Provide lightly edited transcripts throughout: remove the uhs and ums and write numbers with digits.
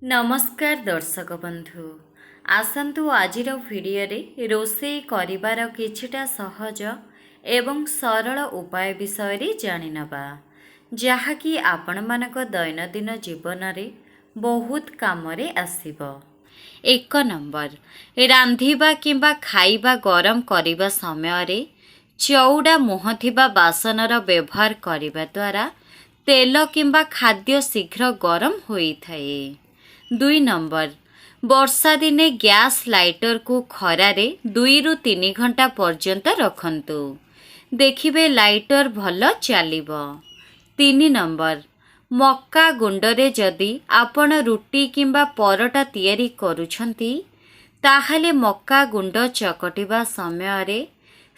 नमस्कार दर्शक बंधु आसतु आजिर भिडियो रोषेई करिबार किछिटा सहज एवं सरल उपाय विषय जानि नबा जहाँकि आपण मानक दैनंदिन जीवन रे बहुत कामरे आसीबो। 1 नंबर रांधिबा किंबा खाइबा गरम करिबा समय रे चौड़ा मुह थिबा बासनर व्यवहार करिबा द्वारा तेल किंबा खाद्य शीघ्र गरम होई थाए। 2 नंबर वर्षा दिने गैस लाइटर को खरारे 2 रु 3 घंटा पर्यंत रखंतु, देखिबे लाइटर भल चलिबो। 3 नंबर मक्का गुंडरे जदि आपण रुटी किंबा परोटा तैयारी करूछंती ताहाले मक्का गुंड चकटिबा समय रे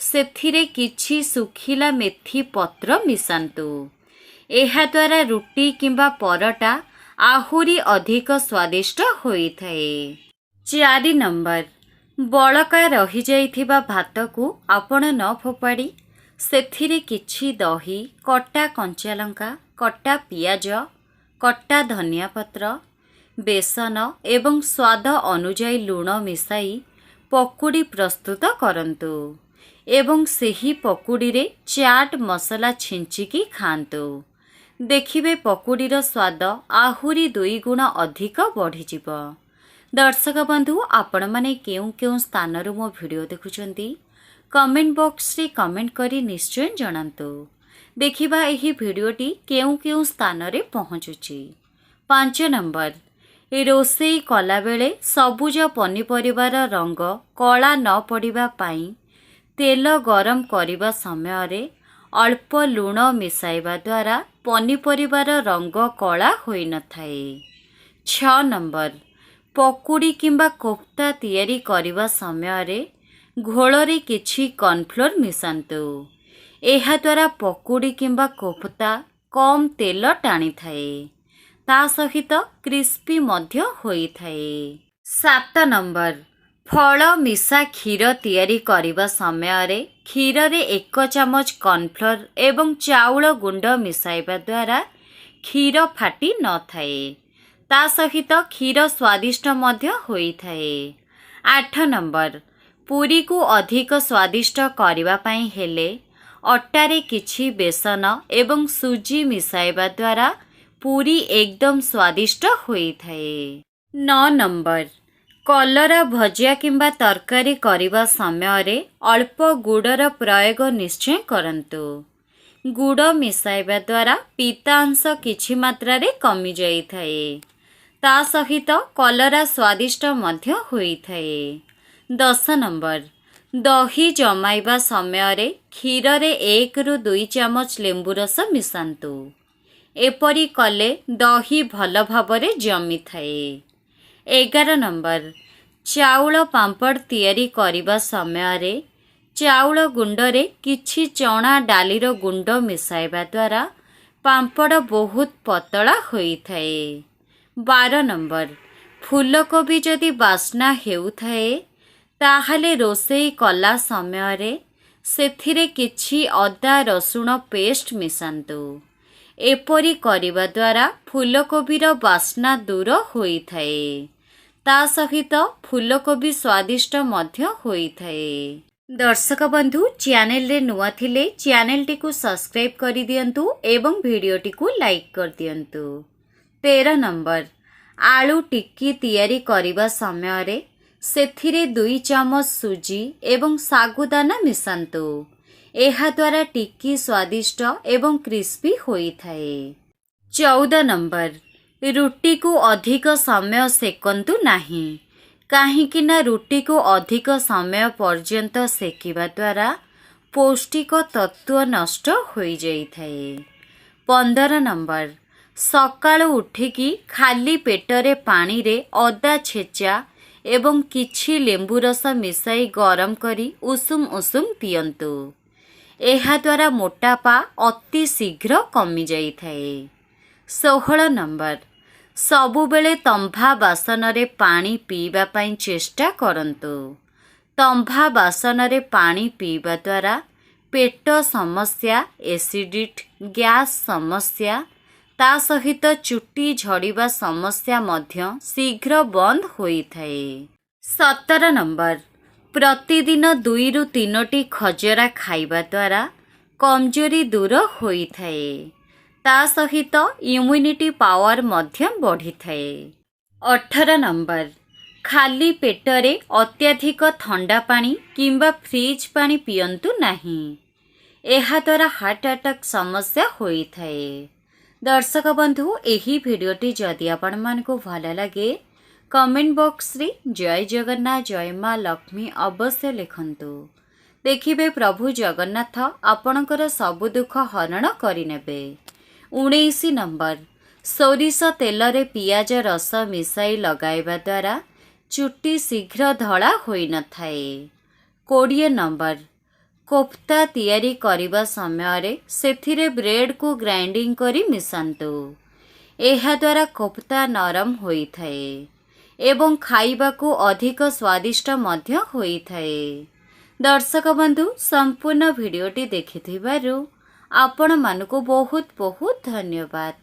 सेथिरे किछि सुखिला मेथी पत्र मिसांतु। एहा द्वारा रुटी किंबा परोटा आहुरी अधिक स्वादिष्ट होई थाए। 4 नंबर बळका रही जाइथिबा भात को आपण न फोपाड़ी सेथिरे किछि दही, कटा कंचा लंका, कटा पियाज, कटा धनिया पत्र, बेसन एवं स्वाद अनुଯାयी लूण मिसाई पकुड़ी प्रस्तुत करंतु एवं सेही पकुड़ी रे चाट मसला छिंचिकी खांतु, देखिबे पकुड़ीर स्वाद आहुरी 2 गुण अधिक बढ़ीजिब। दर्शक बंधु आपण माने केउ केउ स्थान रो मो वीडियो देखुचंती कमेंट बॉक्स रे कमेंट करी निश्चय जणांतु, देखिबा एही वीडियोटी केउ केउ स्थान रे पहुंचुची। 5 नंबर रोषेई कला बेले सबुज पनिपरिबार रंग कला न पड़िबा पाई तेल गरम करिबा समय रे अल्प लूण मिसाइबा द्वारा पनिपरिबार रंग कला होई न थाए। 6 नंबर पकुड़ी किंबा कोफ्ता तैयारी करिबा समय रे घोल रे किछि कॉर्नफ्लोर मिसांतु, एहा द्वारा पकुड़ी किंबा कोफ्ता कम तेल टाणी थाए, ता सहित क्रिस्पी मध्य होई थाए। 7 नंबर फल मिसा क्षीर तैयारी करिबा समय रे क्षीर रे 1 चमच कॉर्नफ्लोर एवं चाउल गुंड मिसाइबा द्वारा क्षीर फाटी न थाए, ता सहित क्षीर स्वादिष्ट मध्य होई थाए। 8 नंबर पूरी को अधिक स्वादिष्ट करिबा पई हेले अटारे किछि बेसन एवं सुजी मिसाइबा द्वारा पूरी एकदम स्वादिष्ट होई थाए। 9 नंबर कलरा भजिया किंबा तरकारी करिबा समय रे अल्प गुड़र प्रयोग निश्चय करंतु, गुड़ मिसाइबा द्वारा पीता अंश किछि मात्रा रे कमी जाई थाए, ता सहित कलरा स्वादिष्ट मध्य होई थाए। 10 नंबर दही जमाइबा समय रे क्षीर रे 1 रु 2 चमच लेंबू रस मिसांतु, एपरी कले दही भल भाबरे जमी थाए। 11 नंबर चाउल पांपड़ तैयारी करिबा समय रे चाउल गुंड रे किछि चना डालीर गुंड मिसाइबा द्वारा पांपड़ बहुत पतला होई थाए। 12 नंबर फूलकोबी जदि बास्ना हेउ थाए ताहाले रोषेई कला समय रे सेथिरे किछि अदा रसुण पेस्ट मिसांतु, एपरी करिबा द्वारा फूलकोबीर बास्ना दूर होई थाए, ता सहित फूलकोबी स्वादिष्ट मध्य होई थाए। दर्शक बंधु चैनल रे नुआ थिले चैनल टी को सब्सक्राइब करि दियंतु एवं वीडियो टी को लाइक कर दियंतु। 13 नंबर आलू टिक्की तैयारी करिबा समय रे सेथिरे 2 चमच सुजी एवं सागुदाना मिसांतु, एहा द्वारा टिक्की स्वादिष्ट एवं क्रिस्पी होई थाए। 14 नंबर रुटी को अधिक समय सेकंतु नाही, काहेकि ना रुटी को अधिक समय पर्यंत सेकिबा द्वारा पौष्टिक तत्व नष्ट होई जाई थाए। 15 नंबर सकाळु उठिकी खाली पेटरे पानी रे अदा छेचा एवं किछि लेंबू रस मिसाई गरम करी उषुम उषुम पियंतु, एहा द्वारा मोटापा अति शीघ्र कमी जाई थाए। 16 नंबर सबुबेले तंभा बासन रे पानी पीबा पई चेष्टा करंतु, तंभा बासन रे पानी पीबा द्वारा पेट समस्या, एसिडिटी, गैस समस्या ତା ସହିତ ଚୁଟି ଝଡ଼ିବା ସମସ୍ୟା ମଧ୍ୟ ଶୀଘ୍ର ବନ୍ଦ ହୋଇଥାଏ। 17 ନମ୍ବର, ପ୍ରତିଦିନ 2ରୁ 3ଟି ଖଜରା ଖାଇବା ଦ୍ୱାରା କମଜୋରି ଦୂର ହୋଇଥାଏ। ତା ସହିତ ଇମ୍ୟୁନିଟି ପାୱାର ମଧ୍ୟ ବଢ଼ିଥାଏ। 18 ନମ୍ବର, ଖାଲି ପେଟରେ ଅତ୍ୟଧିକ ଥଣ୍ଡା ପାଣି କିମ୍ବା ଫ୍ରିଜ୍ ପାଣି ପିଅନ୍ତୁ ନାହିଁ। ଏହାଦ୍ୱାରା ହାର୍ଟ ଆଟାକ୍ ସମସ୍ୟା ହୋଇଥାଏ। ଦର୍ଶକ ବନ୍ଧୁ, ଏହି ଭିଡ଼ିଓଟି ଯଦି ଆପଣମାନଙ୍କୁ ଭଲ ଲାଗେ କମେଣ୍ଟ ବକ୍ସରେ ଜୟ ଜଗନ୍ନାଥ ଜୟ ମା ଲକ୍ଷ୍ମୀ ଅବଶ୍ୟ ଲେଖନ୍ତୁ। ଦେଖିବେ ପ୍ରଭୁ ଜଗନ୍ନାଥ ଆପଣଙ୍କର ସବୁ ଦୁଃଖ ହରଣ କରିନେବେ। 19 ନମ୍ବର, ସୋରିଷ ତେଲରେ ପିଆଜ ରସ ମିଶାଇ ଲଗାଇବା ଦ୍ୱାରା ଚୁଟି ଶୀଘ୍ର ଧଳା ହୋଇନଥାଏ। 20 ନମ୍ବର, କୋଫ୍ତା ତିଆରି କରିବା ସମୟରେ ସେଥିରେ ବ୍ରେଡ୍କୁ ଗ୍ରାଇଣ୍ଡିଂ କରି ମିଶାନ୍ତୁ। ଏହାଦ୍ୱାରା କୋଫ୍ତା ନରମ ହୋଇଥାଏ ଏବଂ ଖାଇବାକୁ ଅଧିକ ସ୍ୱାଦିଷ୍ଟ ମଧ୍ୟ ହୋଇଥାଏ। ଦର୍ଶକ ବନ୍ଧୁ, ସମ୍ପୂର୍ଣ୍ଣ ଭିଡ଼ିଓଟି ଦେଖିଥିବାରୁ ଆପଣମାନଙ୍କୁ ବହୁତ ବହୁତ ଧନ୍ୟବାଦ।